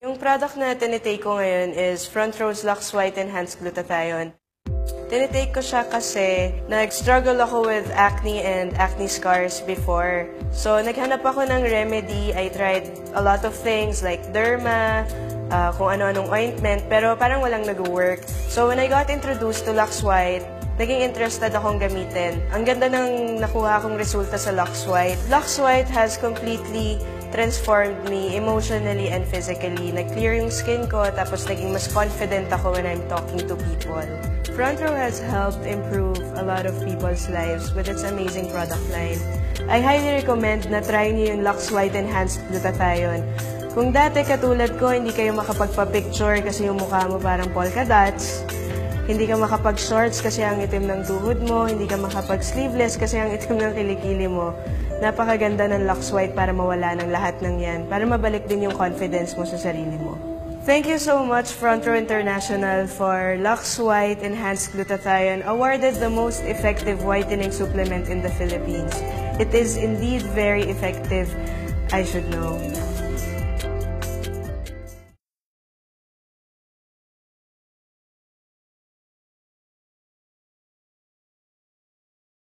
Yung product na tinitake ko ngayon is Front Row's Lux White Enhanced Glutathione. Tinitake ko siya kasi nag-struggle ako with acne and acne scars before. So, naghanap ako ng remedy. I tried a lot of things like derma, kung ano-anong ointment, pero parang walang nag-work. So, when I got introduced to Lux White, naging interested akong gamitin. Ang ganda ng nakuha akong resulta sa Lux White. Lux White has completely transformed me emotionally and physically. Nag-clear yung skin ko, tapos naging mas confident ako when I'm talking to people. Front Row has helped improve a lot of people's lives with its amazing product line. I highly recommend na try niyo yung Lux White Enhanced Glutathione. Kung dati katulad ko, hindi kayo makapagpa-picture kasi yung mukha mo parang polka dots, hindi ka makapag-shorts kasi ang itim ng tuhod mo, hindi ka makapag-sleeveless kasi ang itim ng kilikili mo, napakaganda ng Lux White para mawala ng lahat ng yan, para mabalik din yung confidence mo sa sarili mo. Thank you so much, Front Row International, for Lux White Enhanced Glutathione, awarded the most effective whitening supplement in the Philippines. It is indeed very effective, I should know.